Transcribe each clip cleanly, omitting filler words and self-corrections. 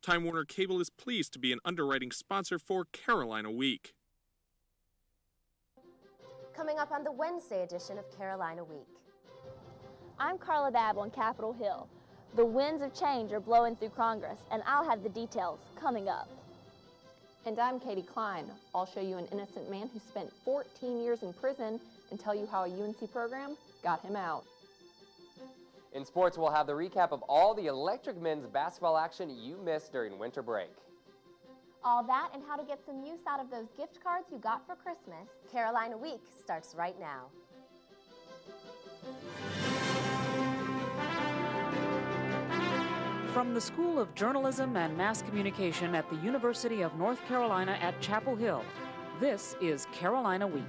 Time Warner Cable is pleased to be an underwriting sponsor for Carolina Week. Coming up on the Wednesday edition of Carolina Week. I'm Carla Babb on Capitol Hill. The winds of change are blowing through Congress, and I'll have the details coming up. And I'm Katie Klein. I'll show you an innocent man who spent 14 years in prison and tell you how a UNC program got him out. In sports, we'll have the recap of all the electric men's basketball action you missed during winter break. All that and how to get some use out of those gift cards you got for Christmas. Carolina Week starts right now. From the School of Journalism and Mass Communication at the University of North Carolina at Chapel Hill, this is Carolina Week.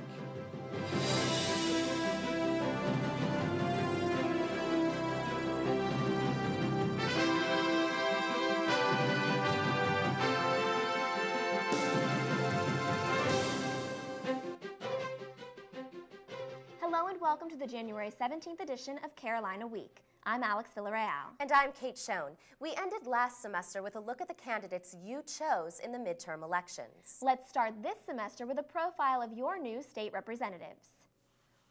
Hello and welcome to the January 17th edition of Carolina Week. I'm Alex Villarreal. And I'm Kate Schoen. We ended last semester with a look at the candidates you chose in the midterm elections. Let's start this semester with a profile of your new state representatives.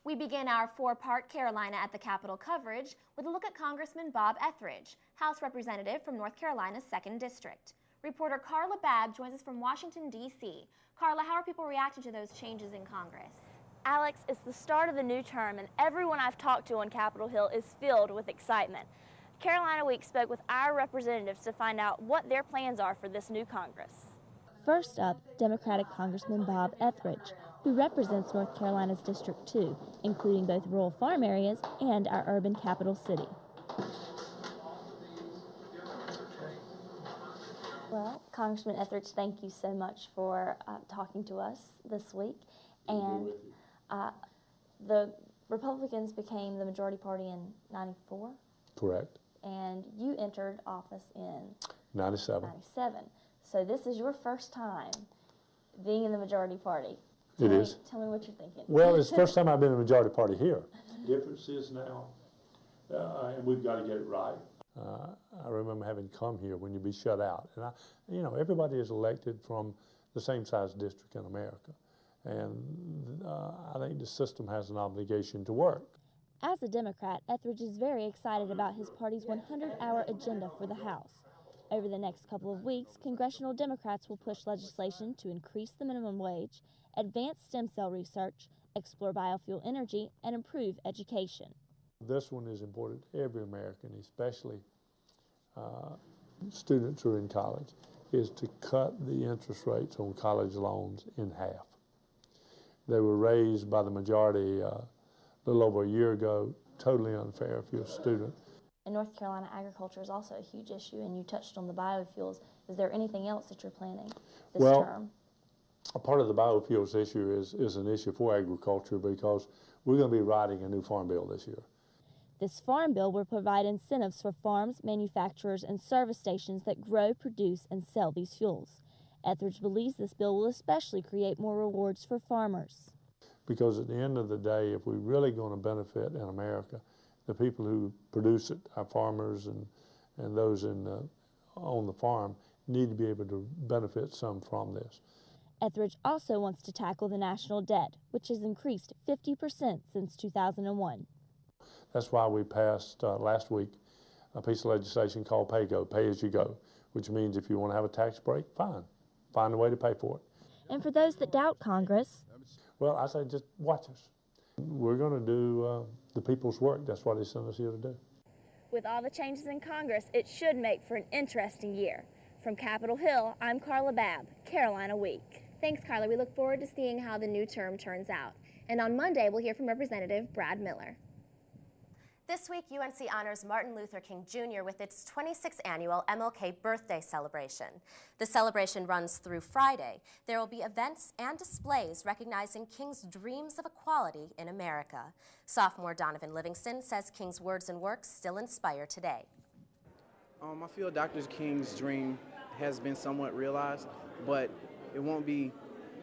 We begin our four-part Carolina at the Capitol coverage with a look at Congressman Bob Etheridge, House Representative from North Carolina's 2nd District. Reporter Carla Babb joins us from Washington, D.C. Carla, how are people reacting to those changes in Congress? Alex, it's the start of the new term, and everyone I've talked to on Capitol Hill is filled with excitement. Carolina Week spoke with our representatives to find out what their plans are for this new Congress. First up, Democratic Congressman Bob Etheridge, who represents North Carolina's District 2, including both rural farm areas and our urban capital city. Well, Congressman Etheridge, thank you so much for talking to us this week. And the Republicans became the majority party in '94. Correct. And you entered office in '97. So this is your first time being in the majority party. It is. Tell me what you're thinking. Well, it's the first time I've been in the majority party here. The difference is now, and we've got to get it right. I remember having come here when you'd be shut out. And, everybody is elected from the same size district in America. And I think the system has an obligation to work. As a Democrat, Etheridge is very excited about his party's 100-hour agenda for the House. Over the next couple of weeks, congressional Democrats will push legislation to increase the minimum wage, advance stem cell research, explore biofuel energy, and improve education. This one is important to every American, especially students who are in college, is to cut the interest rates on college loans in half. They were raised by the majority a little over a year ago, totally unfair if you're a student. In North Carolina, agriculture is also a huge issue, and you touched on the biofuels. Is there anything else that you're planning this term? A part of the biofuels issue is an issue for agriculture because we're going to be writing a new farm bill this year. This farm bill will provide incentives for farms, manufacturers, and service stations that grow, produce, and sell these fuels. Etheridge believes this bill will especially create more rewards for farmers. Because at the end of the day, if we're really going to benefit in America, the people who produce it, our farmers and those on the farm, need to be able to benefit some from this. Etheridge also wants to tackle the national debt, which has increased 50% since 2001. That's why we passed last week a piece of legislation called PAYGO, Pay As You Go, which means if you want to have a tax break, fine. Find a way to pay for it. And for those that doubt Congress, well, I say just watch us. We're going to do the people's work. That's what they sent us here to do. With all the changes in Congress, it should make for an interesting year. From Capitol Hill, I'm Carla Babb, Carolina Week. Thanks, Carla. We look forward to seeing how the new term turns out. And on Monday, we'll hear from Representative Brad Miller. This week, UNC honors Martin Luther King Jr. with its 26th annual MLK Birthday Celebration. The celebration runs through Friday. There will be events and displays recognizing King's dreams of equality in America. Sophomore Donovan Livingston says King's words and works still inspire today. I feel Dr. King's dream has been somewhat realized, but it won't be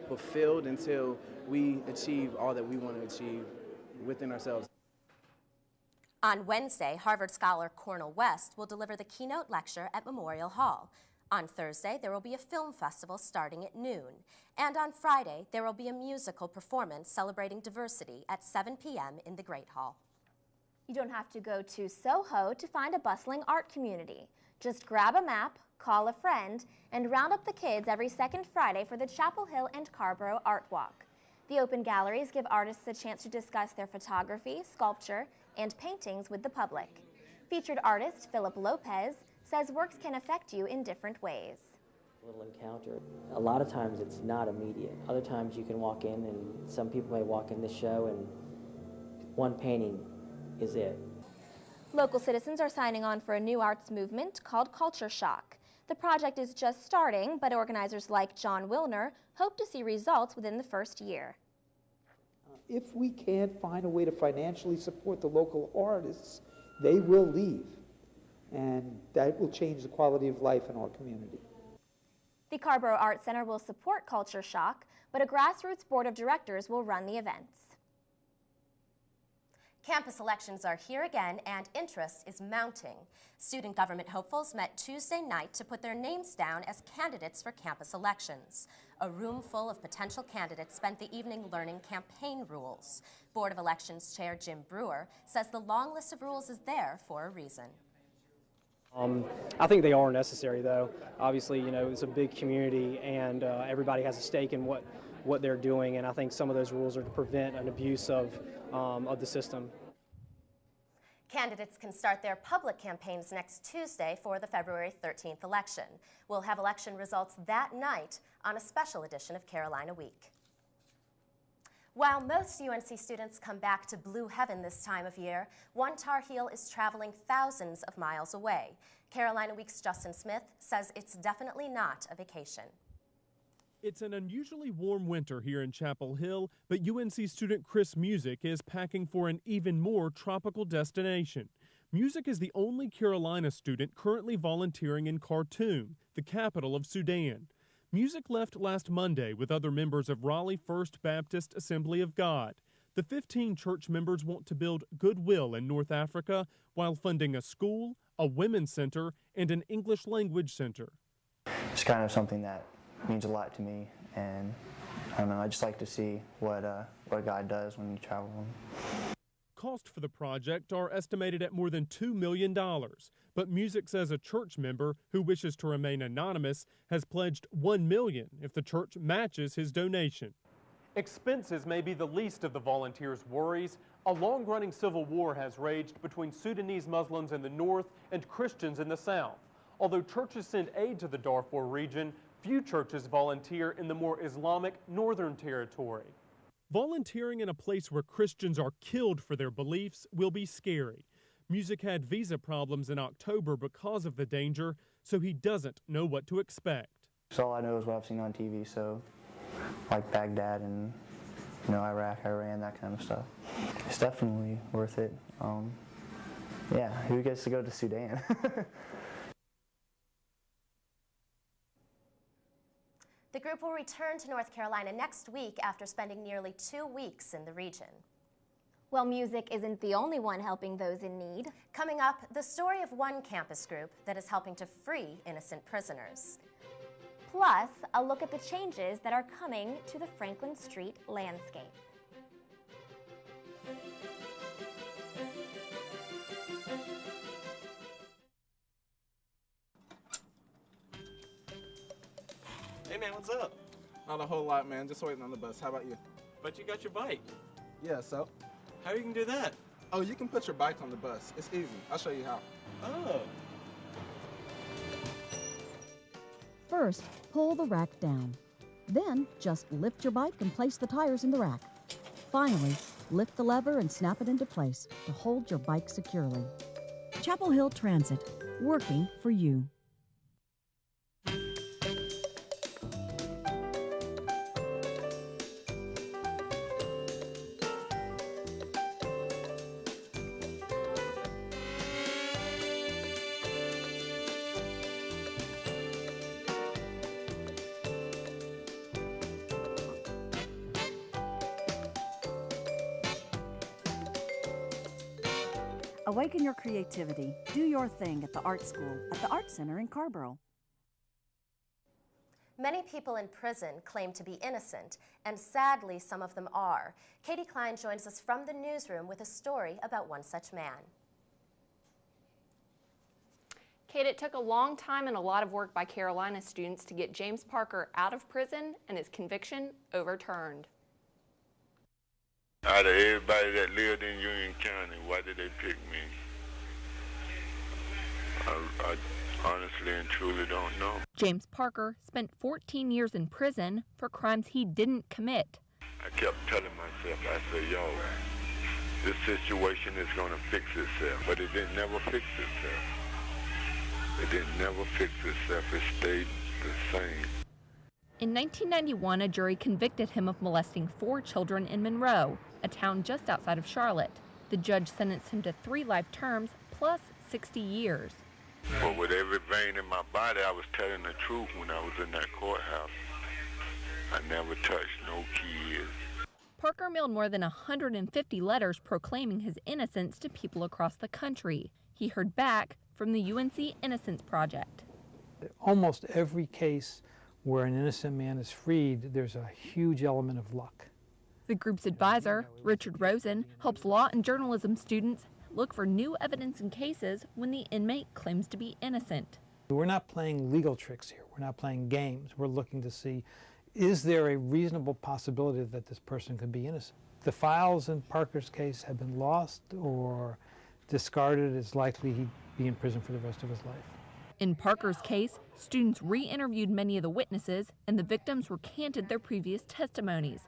fulfilled until we achieve all that we want to achieve within ourselves. On Wednesday, Harvard scholar Cornel West will deliver the keynote lecture at Memorial Hall. On Thursday, there will be a film festival starting at noon. And on Friday, there will be a musical performance celebrating diversity at 7 p.m. in the Great Hall. You don't have to go to Soho to find a bustling art community. Just grab a map, call a friend, and round up the kids every second Friday for the Chapel Hill and Carborough Art Walk. The open galleries give artists a chance to discuss their photography, sculpture, and paintings with the public. Featured artist Philip Lopez says works can affect you in different ways. Little encounter. A lot of times it's not immediate. Other times you can walk in and some people may walk in the show and one painting is it. Local citizens are signing on for a new arts movement called Culture Shock. The project is just starting, but organizers like John Wilner hope to see results within the first year. If we can't find a way to financially support the local artists, they will leave, and that will change the quality of life in our community. The Carborough Art Center will support Culture Shock, but a grassroots board of directors will run the events. Campus elections are here again, and interest is mounting. Student government hopefuls met Tuesday night to put their names down as candidates for campus elections. A room full of potential candidates spent the evening learning campaign rules. Board of Elections Chair Jim Brewer says the long list of rules is there for a reason. I think they are necessary, though. Obviously, you know, it's a big community, and everybody has a stake in what they're doing, and I think some of those rules are to prevent an abuse of the system. Candidates can start their public campaigns next Tuesday for the February 13th election. We'll have election results that night on a special edition of Carolina Week. While most UNC students come back to Blue Heaven this time of year, one Tar Heel is traveling thousands of miles away. Carolina Week's Justin Smith says it's definitely not a vacation. It's an unusually warm winter here in Chapel Hill, but UNC student Chris Music is packing for an even more tropical destination. Music is the only Carolina student currently volunteering in Khartoum, the capital of Sudan. Music left last Monday with other members of Raleigh First Baptist Assembly of God. The 15 church members want to build goodwill in North Africa while funding a school, a women's center, and an English language center. It's kind of something that means a lot to me, and I don't know, I just like to see what God does when you travel. Costs for the project are estimated at more than $2 million, but Music says a church member who wishes to remain anonymous has pledged $1 million if the church matches his donation. Expenses may be the least of the volunteers' worries. A long-running civil war has raged between Sudanese Muslims in the north and Christians in the south. Although churches send aid to the Darfur region, few churches volunteer in the more Islamic Northern Territory. Volunteering in a place where Christians are killed for their beliefs will be scary. Music had visa problems in October because of the danger, so he doesn't know what to expect. So all I know is what I've seen on TV, so like Baghdad and Iraq, Iran, that kind of stuff. It's definitely worth it. Yeah, who gets to go to Sudan? The group will return to North Carolina next week after spending nearly 2 weeks in the region. Well, Music isn't the only one helping those in need. Coming up, the story of one campus group that is helping to free innocent prisoners. Plus, a look at the changes that are coming to the Franklin Street landscape. Hey man, what's up? Not a whole lot, man. Just waiting on the bus. How about you? But you got your bike. Yeah, so? How you can do that? Oh, you can put your bike on the bus. It's easy. I'll show you how. Oh. First, pull the rack down. Then, just lift your bike and place the tires in the rack. Finally, lift the lever and snap it into place to hold your bike securely. Chapel Hill Transit, working for you. Awaken your creativity. Do your thing at the Art School at the Art Center in Carborough. Many people in prison claim to be innocent, and sadly, some of them are. Katie Klein joins us from the newsroom with a story about one such man. Kate, it took a long time and a lot of work by Carolina students to get James Parker out of prison and his conviction overturned. Out of everybody that lived in Union County, why did they pick me? I honestly and truly don't know. James Parker spent 14 years in prison for crimes he didn't commit. I kept telling myself, I said, yo, this situation is going to fix itself. But it didn't never fix itself. It didn't never fix itself. It stayed the same. In 1991, a jury convicted him of molesting 4 children in Monroe, a town just outside of Charlotte. The judge sentenced him to 3 life terms plus 60 years. But with every vein in my body, I was telling the truth when I was in that courthouse. I never touched no kids. Parker mailed more than 150 letters proclaiming his innocence to people across the country. He heard back from the UNC Innocence Project. Almost every case where an innocent man is freed, there's a huge element of luck. The group's advisor, Richard Rosen, helps law and journalism students look for new evidence in cases when the inmate claims to be innocent. We're not playing legal tricks here. We're not playing games. We're looking to see, is there a reasonable possibility that this person could be innocent? The files in Parker's case have been lost or discarded. It's likely he'd be in prison for the rest of his life. In Parker's case, students re-interviewed many of the witnesses and the victims recanted their previous testimonies.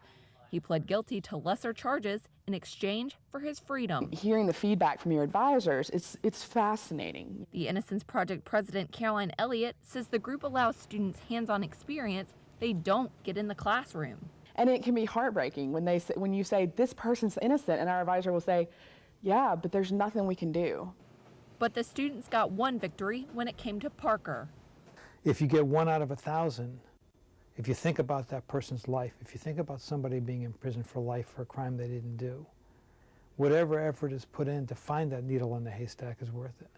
He pled guilty to lesser charges in exchange for his freedom. Hearing the feedback from your advisors, it's fascinating. The Innocence Project president, Caroline Elliott, says the group allows students hands-on experience they don't get in the classroom. And it can be heartbreaking when you say, this person's innocent, and our advisor will say, yeah, but there's nothing we can do. But the students got one victory when it came to Parker. If you get 1 out of 1,000, if you think about that person's life, if you think about somebody being in prison for life for a crime they didn't do, whatever effort is put in to find that needle in the haystack is worth it.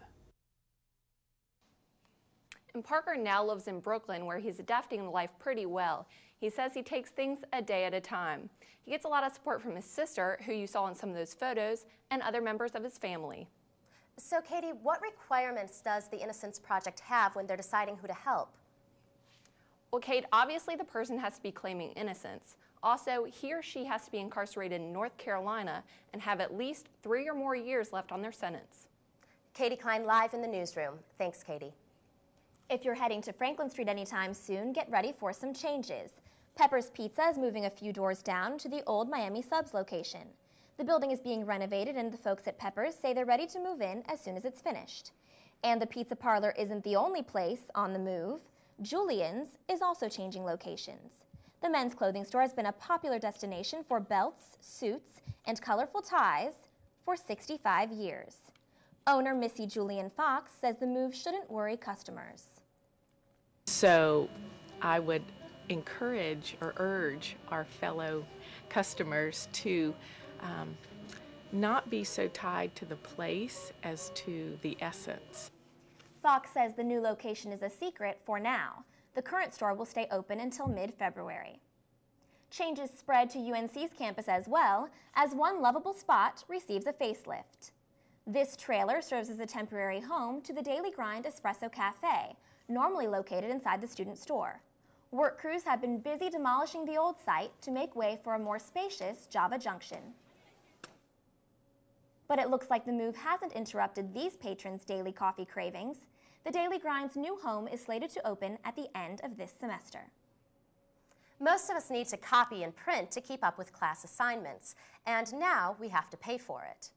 And Parker now lives in Brooklyn, where he's adapting to life pretty well. He says he takes things a day at a time. He gets a lot of support from his sister, who you saw in some of those photos, and other members of his family. So, Katie, what requirements does the Innocence Project have when they're deciding who to help? Well, Kate, obviously the person has to be claiming innocence. Also, he or she has to be incarcerated in North Carolina and have at least 3 or more years left on their sentence. Katie Klein live in the newsroom. Thanks, Katie. If you're heading to Franklin Street anytime soon, get ready for some changes. Pepper's Pizza is moving a few doors down to the old Miami Subs location. The building is being renovated, and the folks at Pepper's say they're ready to move in as soon as it's finished. And the pizza parlor isn't the only place on the move. Julian's is also changing locations. The men's clothing store has been a popular destination for belts, suits, and colorful ties for 65 years. Owner Missy Julian Fox says the move shouldn't worry customers. So I would encourage or urge our fellow customers to not be so tied to the place as to the essence. Fox says the new location is a secret for now. The current store will stay open until mid-February. Changes spread to UNC's campus as well, as one lovable spot receives a facelift. This trailer serves as a temporary home to the Daily Grind Espresso Cafe, normally located inside the student store. Work crews have been busy demolishing the old site to make way for a more spacious Java Junction. But it looks like the move hasn't interrupted these patrons' daily coffee cravings. The Daily Grind's new home is slated to open at the end of this semester. Most of us need to copy and print to keep up with class assignments, and now we have to pay for it.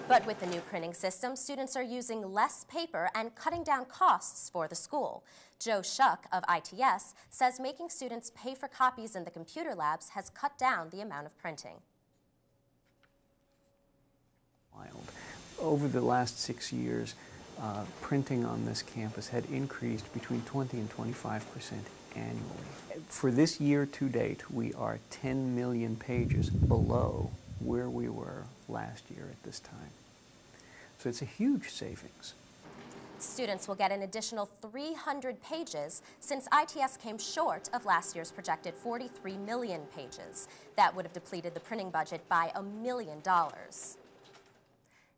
But with the new printing system, students are using less paper and cutting down costs for the school. Joe Shuck of ITS says making students pay for copies in the computer labs has cut down the amount of printing. Over the last 6 years, printing on this campus had increased between 20 and 25% annually. For this year to date, we are 10 million pages below where we were last year at this time. So it's a huge savings. Students will get an additional 300 pages since ITS came short of last year's projected 43 million pages. That would have depleted the printing budget by $1 million.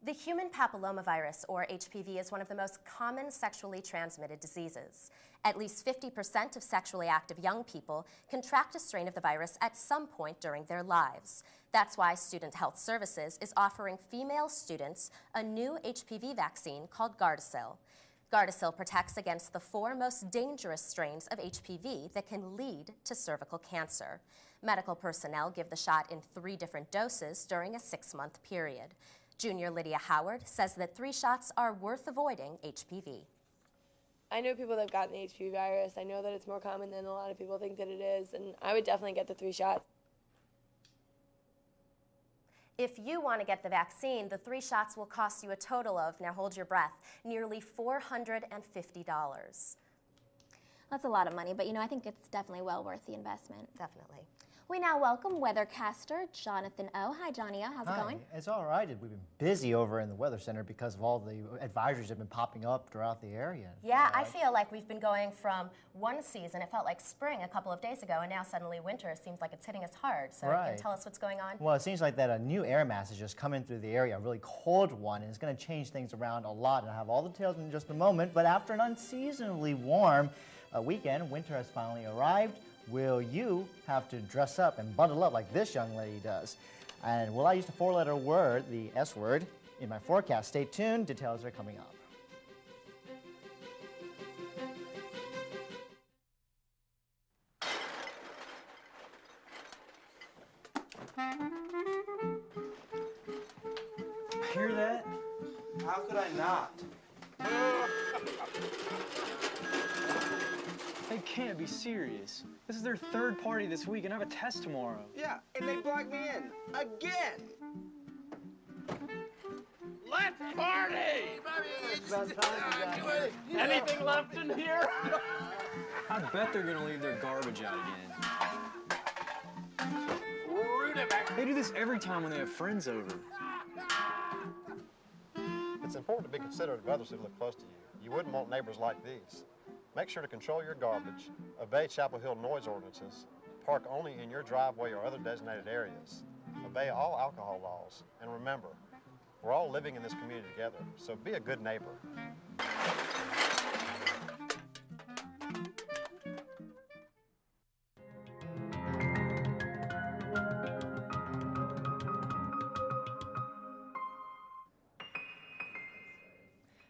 The human papillomavirus, or HPV, is one of the most common sexually transmitted diseases. At least 50% of sexually active young people contract a strain of the virus at some point during their lives. That's why Student Health Services is offering female students a new HPV vaccine called Gardasil. Gardasil protects against the 4 most dangerous strains of HPV that can lead to cervical cancer. Medical personnel give the shot in 3 different doses during a 6-month period. Junior Lydia Howard says that 3 shots are worth avoiding HPV. I know people that have gotten the HPV virus. I know that it's more common than a lot of people think that it is, and I would definitely get the 3 shots. If you want to get the vaccine, the 3 shots will cost you a total of, now hold your breath, nearly $450. That's a lot of money, but I think it's definitely well worth the investment. Definitely. We now welcome weathercaster Jonathan O. Hi, Johnny O. How's it going? It's all right. We've been busy over in the Weather Center because of all the advisories that have been popping up throughout the area. Yeah, I feel like we've been going from one season, it felt like spring a couple of days ago, and now suddenly winter seems like it's hitting us hard. So Right. can you tell us what's going on? Well, it seems like that a new air mass is just coming through the area, a really cold one, and it's going to change things around a lot. And I'll have all the details in just a moment. But after an unseasonably warm weekend, winter has finally arrived. Will you have to dress up and bundle up like this young lady does? And will I use the 4-letter word, the S word, in my forecast? Stay tuned. Details are coming up. Hear that? How could I not? They can't be serious. This is their 3rd party this week, and I have a test tomorrow. Yeah, and they blocked me in. Again! Let's party! Anything left in here? I bet they're gonna leave their garbage out again. They do this every time when they have friends over. It's important to be considerate of others who live close to you. You wouldn't want neighbors like these. Make sure to control your garbage, obey Chapel Hill noise ordinances, park only in your driveway or other designated areas, obey all alcohol laws, and remember, we're all living in this community together, so be a good neighbor.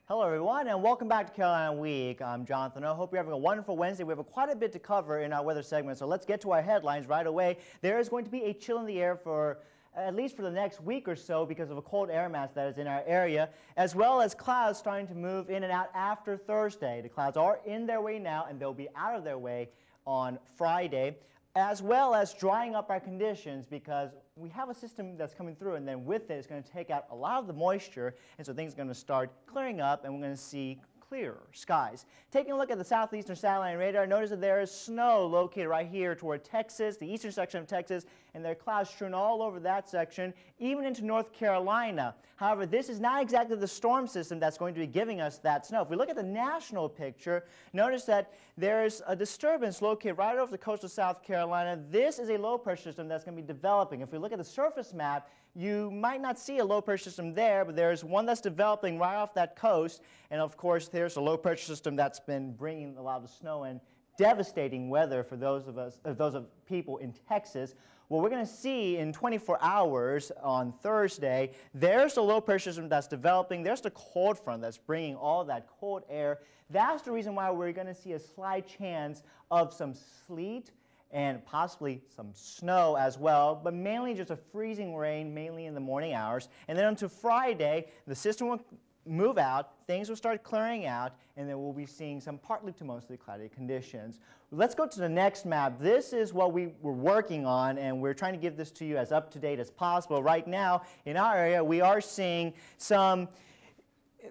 Hello, everyone, and welcome back to Carolina Week. I'm Jonathan O. Hope you're having a wonderful Wednesday. We have quite a bit to cover in our weather segment, so let's get to our headlines right away. There is going to be a chill in the air for at least for the next week or so because of a cold air mass that is in our area, as well as clouds starting to move in and out after Thursday. The clouds are in their way now, and they'll be out of their way on Friday, as well as drying up our conditions because we have a system that's coming through, and then with it, it's going to take out a lot of the moisture, and so things are going to start clearing up, and we're going to see clearer skies. Taking a look at the southeastern satellite radar, notice that there is snow located right here toward Texas, the eastern section of Texas, and there are clouds strewn all over that section, even into North Carolina. However, this is not exactly the storm system that's going to be giving us that snow. If we look at the national picture, notice that there's a disturbance located right over the coast of South Carolina. This is a low pressure system that's going to be developing. If we look at the surface map, you might not see a low pressure system there, but there's one that's developing right off that coast. And of course, there's a low pressure system that's been bringing a lot of the snow and devastating weather for those of people in Texas. What we're going to see in 24 hours on Thursday, there's the low pressure system that's developing. There's the cold front that's bringing all that cold air. That's the reason why we're going to see a slight chance of some sleet and possibly some snow as well, but mainly just a freezing rain, mainly in the morning hours. And then until Friday, the system will move out, things will start clearing out, and then we'll be seeing some partly to mostly cloudy conditions. Let's go to the next map. This is what we were working on, and we're trying to give this to you as up to date as possible. Right now, in our area, we are seeing some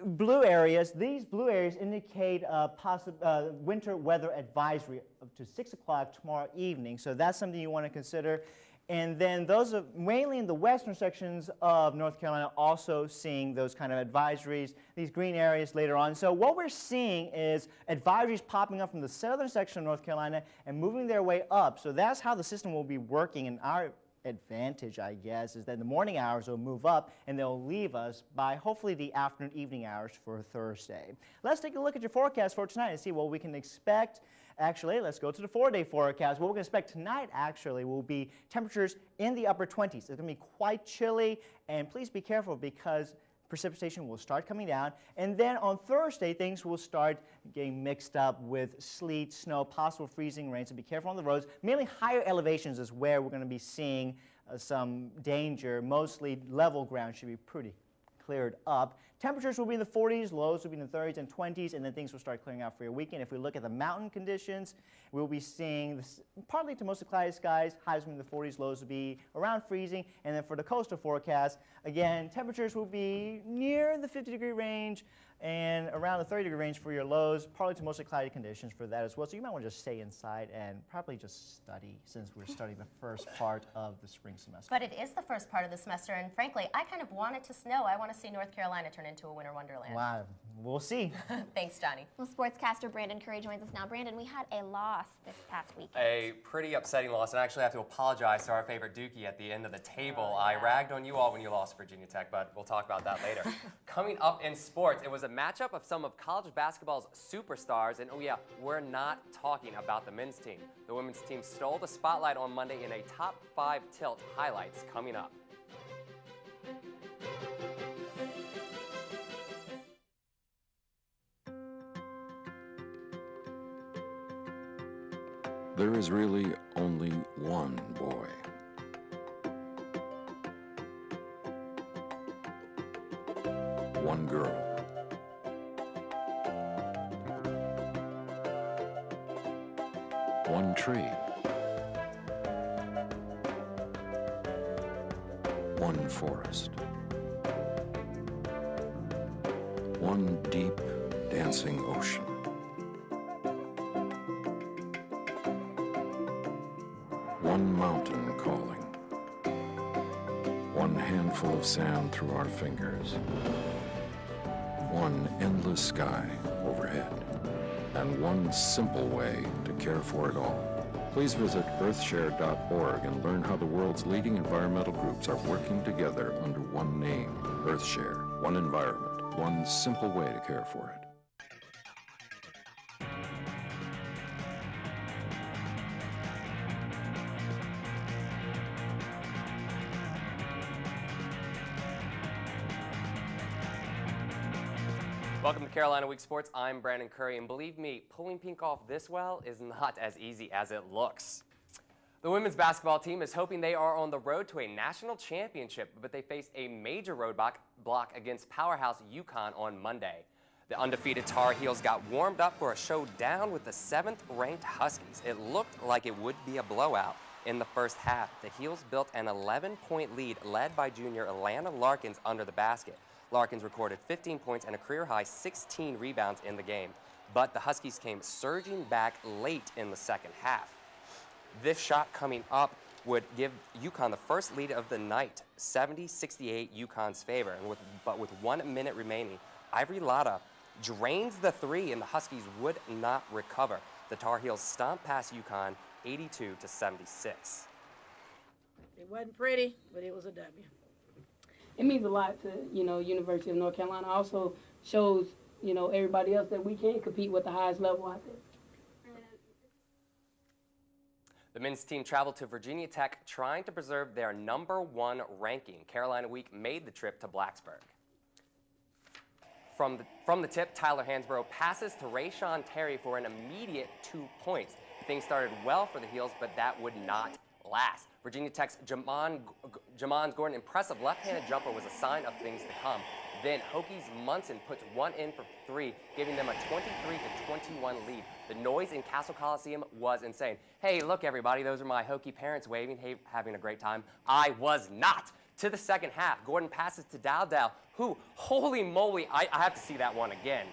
blue areas. These blue areas indicate winter weather advisory up to 6 o'clock tomorrow evening. So that's something you want to consider. And then those are mainly in the western sections of North Carolina also seeing those kind of advisories, these green areas later on. So what we're seeing is advisories popping up from the southern section of North Carolina and moving their way up. So that's how the system will be working, and our advantage, I guess, is that in the morning hours will move up and they'll leave us by hopefully the afternoon, evening hours for Thursday. Let's take a look at your forecast for tonight and see what we can expect. Actually, let's go to the 4-day forecast. What we're going to expect tonight, actually, will be temperatures in the upper 20s. It's going to be quite chilly, and please be careful because precipitation will start coming down. And then on Thursday, things will start getting mixed up with sleet, snow, possible freezing rain, so be careful on the roads. Mainly higher elevations is where we're going to be seeing some danger. Mostly level ground should be pretty cleared up. Temperatures will be in the 40s, lows will be in the 30s and 20s, and then things will start clearing out for your weekend. If we look at the mountain conditions, we'll be seeing this, partly to mostly cloudy skies, highs will be in the 40s, lows will be around freezing. And then for the coastal forecast, again, temperatures will be near the 50-degree range and around the 30-degree range for your lows, partly to mostly cloudy conditions for that as well. So you might want to just stay inside and probably just study, since we're studying the first part of the spring semester. But it is the first part of the semester, and frankly, I kind of want it to snow. I want to see North Carolina turn into a winter wonderland. Wow, we'll see. Thanks, Johnny. Well, sportscaster Brandon Curry joins us now. Brandon, we had a loss this past weekend. A pretty upsetting loss, and I actually have to apologize to our favorite Dookie at the end of the table. I ragged on you all when you lost Virginia Tech, but we'll talk about that later. Coming up in sports, it was a matchup of some of college basketball's superstars, and oh yeah, we're not talking about the men's team. The women's team stole the spotlight on Monday in a top 5 tilt. Highlights coming up. There is really only one boy. One girl. One tree. One forest. One deep, dancing ocean. One mountain calling. One handful of sand through our fingers. One endless sky overhead. And one simple way to care for it all. Please visit earthshare.org and learn how the world's leading environmental groups are working together under one name, EarthShare. One environment, one simple way to care for it. Welcome to Carolina Week Sports. I'm Brandon Curry, and believe me, pulling pink off this well is not as easy as it looks. The women's basketball team is hoping they are on the road to a national championship, but they face a major roadblock against powerhouse UConn on Monday. The undefeated Tar Heels got warmed up for a showdown with the 7th-ranked Huskies. It looked like it would be a blowout. In the first half, the Heels built an 11-point lead led by junior Alana Larkins under the basket. Larkins recorded 15 points and a career-high 16 rebounds in the game. But the Huskies came surging back late in the second half. This shot coming up would give UConn the first lead of the night, 70-68 UConn's favor. But with 1 minute remaining, Ivory Latta drains the three, and the Huskies would not recover. The Tar Heels stomped past UConn 82-76. It wasn't pretty, but it was a W. It means a lot to, University of North Carolina. Also shows, everybody else that we can compete with the highest level out there. The men's team traveled to Virginia Tech trying to preserve their #1 ranking. Carolina Week made the trip to Blacksburg. From the tip, Tyler Hansborough passes to Rayshawn Terry for an immediate 2 points. Things started well for the Heels, but that would not last. Virginia Tech's Jamon Gordon impressive left-handed jumper was a sign of things to come. Then Hokies Munson puts one in for 3, giving them a 23-21 lead. The noise in Castle Coliseum was insane. Hey, look everybody, those are my Hokie parents waving, hey, having a great time. I was not. To the second half, Gordon passes to Dowdell, who, holy moly, I have to see that one again.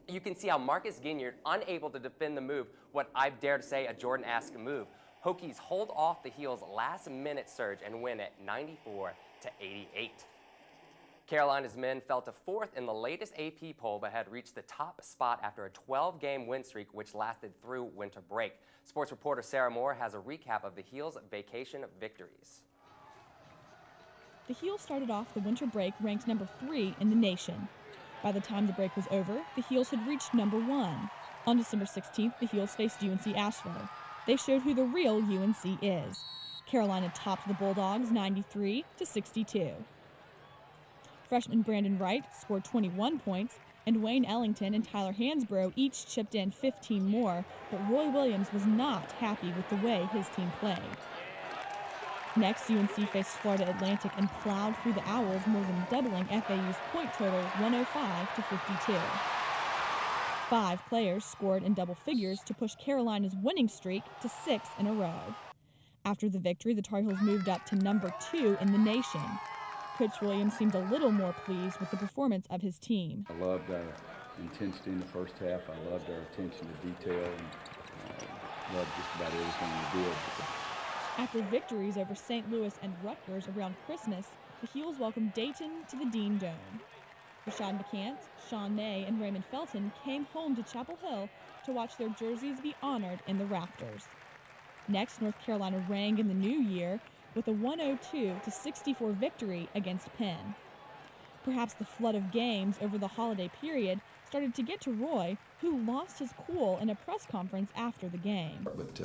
You can see how Marcus Ginyard, unable to defend the move, what I dare to say a Jordan-esque move. Hokies hold off the Heels' last-minute surge and win at 94-88. Carolina's men fell to 4th in the latest AP poll, but had reached the top spot after a 12-game win streak, which lasted through winter break. Sports reporter Sarah Moore has a recap of the Heels' vacation victories. The Heels started off the winter break ranked number 3 in the nation. By the time the break was over, the Heels had reached number 1. On December 16th, the Heels faced UNC Asheville. They showed who the real UNC is. Carolina topped the Bulldogs 93-62. Freshman Brandon Wright scored 21 points, and Wayne Ellington and Tyler Hansbrough each chipped in 15 more, but Roy Williams was not happy with the way his team played. Next, UNC faced Florida Atlantic and plowed through the Owls, more than doubling FAU's point total 105-52. 5 players scored in double figures to push Carolina's winning streak to 6 in a row. After the victory, the Tar Heels moved up to number 2 in the nation. Coach Williams seemed a little more pleased with the performance of his team. I loved our intensity in the first half. I loved our attention to detail and loved just about everything we did. After victories over St. Louis and Rutgers around Christmas, the Heels welcomed Dayton to the Dean Dome. Rashad McCants, Sean May, and Raymond Felton came home to Chapel Hill to watch their jerseys be honored in the rafters. Next, North Carolina rang in the new year with a 102-64 victory against Penn. Perhaps the flood of games over the holiday period started to get to Roy, who lost his cool in a press conference after the game. But,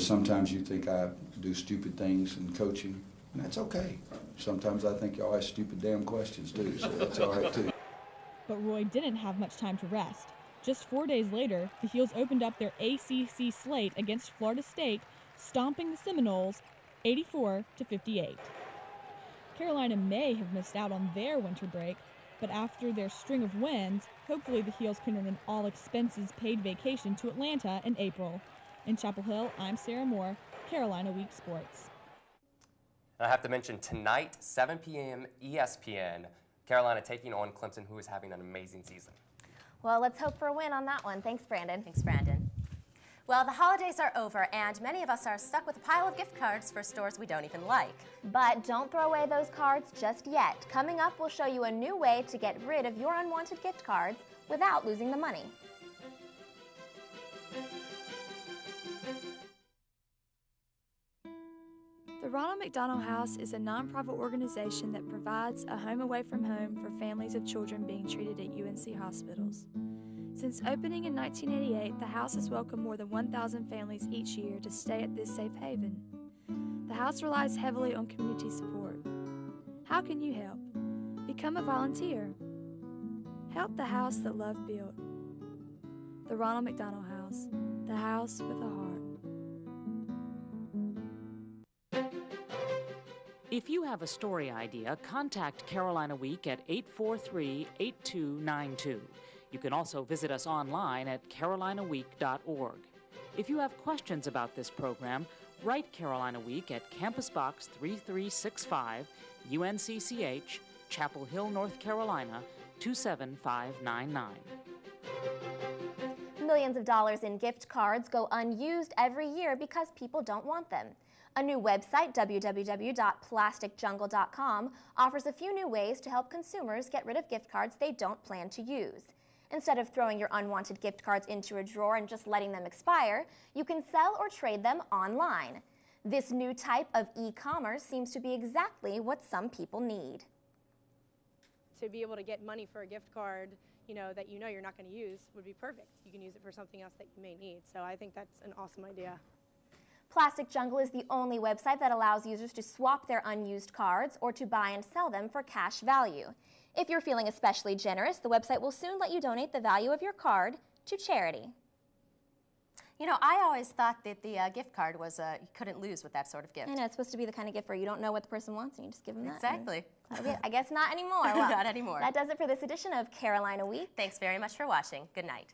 sometimes you think I do stupid things in coaching, and that's okay. Sometimes I think y'all ask stupid damn questions, too, so that's all right, too. But Roy didn't have much time to rest. Just 4 days later, the Heels opened up their ACC slate against Florida State, stomping the Seminoles 84-58. Carolina may have missed out on their winter break, but after their string of wins, hopefully the Heels can earn an all-expenses-paid vacation to Atlanta in April. In Chapel Hill, I'm Sarah Moore, Carolina Week Sports. I have to mention tonight, 7 p.m. ESPN, Carolina taking on Clemson, who is having an amazing season. Well, let's hope for a win on that one. Thanks, Brandon. Thanks, Brandon. Well, the holidays are over, and many of us are stuck with a pile of gift cards for stores we don't even like. But don't throw away those cards just yet. Coming up, we'll show you a new way to get rid of your unwanted gift cards without losing the money. The Ronald McDonald House is a nonprofit organization that provides a home away from home for families of children being treated at UNC hospitals. Since opening in 1988, the house has welcomed more than 1,000 families each year to stay at this safe haven. The house relies heavily on community support. How can you help? Become a volunteer. Help the house that love built. The Ronald McDonald House, the house with a heart. If you have a story idea, contact Carolina Week at 843-8292. You can also visit us online at carolinaweek.org. If you have questions about this program, write Carolina Week at Campus Box 3365, UNCCH, Chapel Hill, North Carolina, 27599. Millions of dollars in gift cards go unused every year because people don't want them. A new website, www.plasticjungle.com, offers a few new ways to help consumers get rid of gift cards they don't plan to use. Instead of throwing your unwanted gift cards into a drawer and just letting them expire, you can sell or trade them online. This new type of e-commerce seems to be exactly what some people need. To be able to get money for a gift card, that you're not going to use would be perfect. You can use it for something else that you may need. So I think that's an awesome idea. Plastic Jungle is the only website that allows users to swap their unused cards or to buy and sell them for cash value. If you're feeling especially generous, the website will soon let you donate the value of your card to charity. I always thought that the gift card was you couldn't lose with that sort of gift. I know, it's supposed to be the kind of gift where you don't know what the person wants and you just give them that. Exactly. I guess not anymore. Well, not anymore. That does it for this edition of Carolina Week. Thanks very much for watching. Good night.